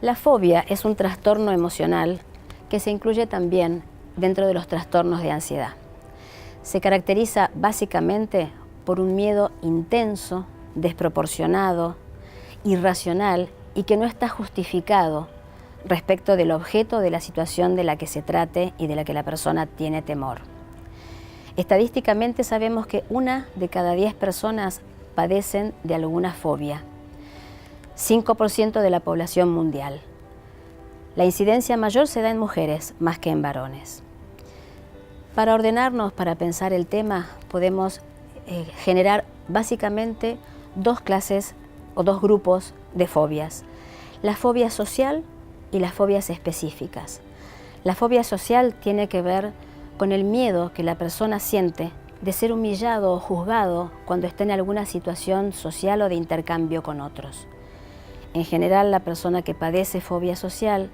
La fobia es un trastorno emocional que se incluye también dentro de los trastornos de ansiedad. Se caracteriza básicamente por un miedo intenso, desproporcionado, irracional y que no está justificado respecto del objeto o de la situación de la que se trate y de la que la persona tiene temor. Estadísticamente sabemos que 1 de cada 10 personas padecen de alguna fobia, 5% de la población mundial. La incidencia mayor se da en mujeres más que en varones. Para ordenarnos, para pensar el tema, podemos generar básicamente 2 clases o 2 grupos de fobias. La fobia social y las fobias específicas. La fobia social tiene que ver con el miedo que la persona siente de ser humillado o juzgado cuando está en alguna situación social o de intercambio con otros. En general, la persona que padece fobia social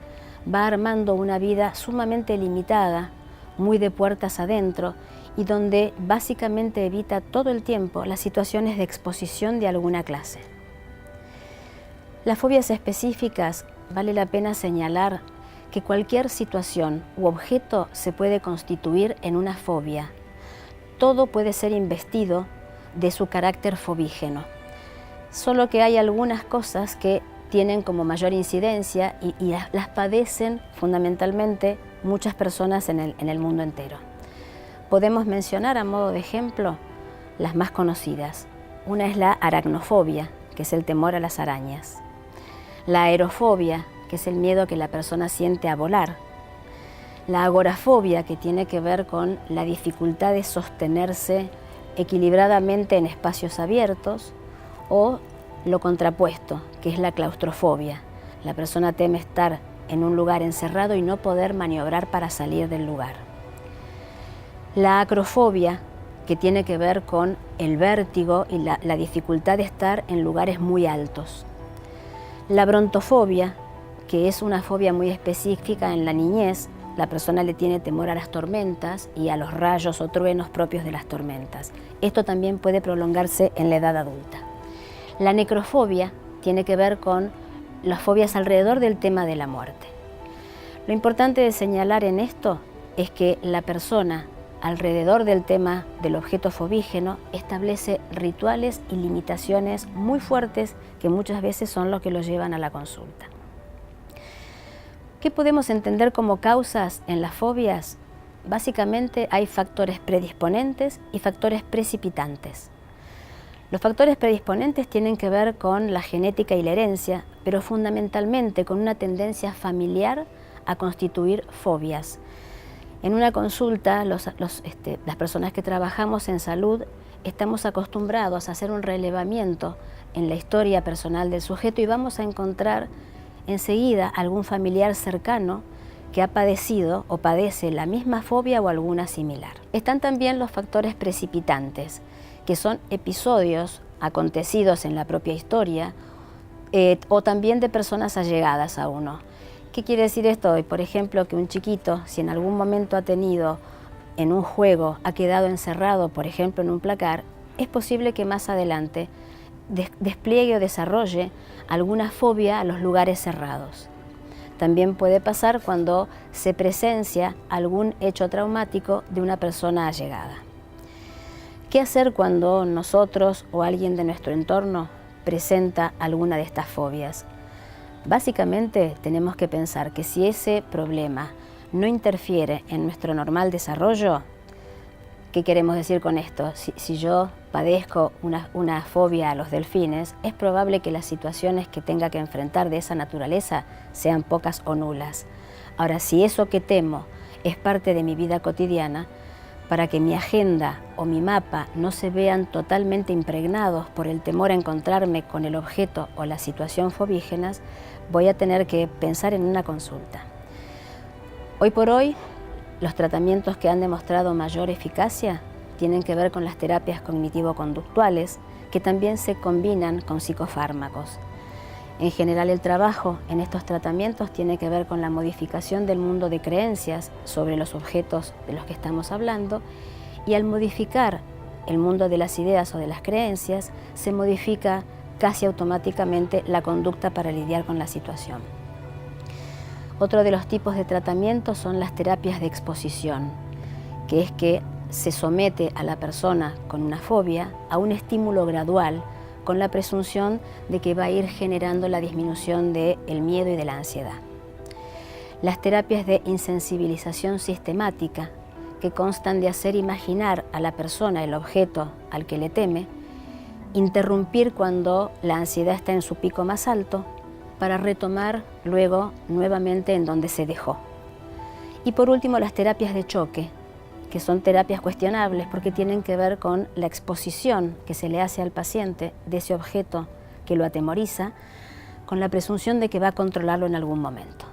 va armando una vida sumamente limitada, muy de puertas adentro, y donde básicamente evita todo el tiempo las situaciones de exposición de alguna clase. Las fobias específicas, vale la pena señalar que cualquier situación u objeto se puede constituir en una fobia. Todo puede ser investido de su carácter fobígeno. Solo que hay algunas cosas que tienen como mayor incidencia y las padecen fundamentalmente muchas personas en el mundo entero. Podemos mencionar a modo de ejemplo las más conocidas. Una es la aracnofobia, que es el temor a las arañas. La aerofobia, que es el miedo que la persona siente a volar. La agorafobia, que tiene que ver con la dificultad de sostenerse equilibradamente en espacios abiertos, o lo contrapuesto, que es la claustrofobia. La persona teme estar en un lugar encerrado y no poder maniobrar para salir del lugar. La acrofobia, que tiene que ver con el vértigo y la dificultad de estar en lugares muy altos. La brontofobia, que es una fobia muy específica en la niñez. La persona le tiene temor a las tormentas y a los rayos o truenos propios de las tormentas. Esto también puede prolongarse en la edad adulta. La necrofobia tiene que ver con las fobias alrededor del tema de la muerte. Lo importante de señalar en esto es que la persona, alrededor del tema del objeto fobígeno, establece rituales y limitaciones muy fuertes que muchas veces son los que lo llevan a la consulta. ¿Qué podemos entender como causas en las fobias? Básicamente hay factores predisponentes y factores precipitantes. Los factores predisponentes tienen que ver con la genética y la herencia, pero fundamentalmente con una tendencia familiar a constituir fobias. En una consulta, las personas que trabajamos en salud estamos acostumbrados a hacer un relevamiento en la historia personal del sujeto y vamos a encontrar enseguida algún familiar cercano que ha padecido o padece la misma fobia o alguna similar. Están también los factores precipitantes, que son episodios acontecidos en la propia historia o también de personas allegadas a uno. ¿Qué quiere decir esto? Por ejemplo, que un chiquito, si en algún momento ha tenido en un juego, ha quedado encerrado, por ejemplo, en un placar, es posible que más adelante despliegue o desarrolle alguna fobia a los lugares cerrados. También puede pasar cuando se presencia algún hecho traumático de una persona allegada. ¿Qué hacer cuando nosotros o alguien de nuestro entorno presenta alguna de estas fobias? Básicamente tenemos que pensar que si ese problema no interfiere en nuestro normal desarrollo, ¿qué queremos decir con esto? Si yo padezco una fobia a los delfines, es probable que las situaciones que tenga que enfrentar de esa naturaleza sean pocas o nulas. Ahora, si eso que temo es parte de mi vida cotidiana, para que mi agenda o mi mapa no se vean totalmente impregnados por el temor a encontrarme con el objeto o la situación fobígenas, voy a tener que pensar en una consulta. Hoy por hoy, los tratamientos que han demostrado mayor eficacia tienen que ver con las terapias cognitivo-conductuales, que también se combinan con psicofármacos. En general, el trabajo en estos tratamientos tiene que ver con la modificación del mundo de creencias sobre los objetos de los que estamos hablando, y al modificar el mundo de las ideas o de las creencias, se modifica casi automáticamente la conducta para lidiar con la situación. Otro de los tipos de tratamiento son las terapias de exposición, que es que se somete a la persona con una fobia a un estímulo gradual con la presunción de que va a ir generando la disminución del miedo y de la ansiedad. Las terapias de insensibilización sistemática, que constan de hacer imaginar a la persona el objeto al que le teme, interrumpir cuando la ansiedad está en su pico más alto, para retomar luego nuevamente en donde se dejó. Y por último, las terapias de choque, que son terapias cuestionables porque tienen que ver con la exposición que se le hace al paciente de ese objeto que lo atemoriza, con la presunción de que va a controlarlo en algún momento.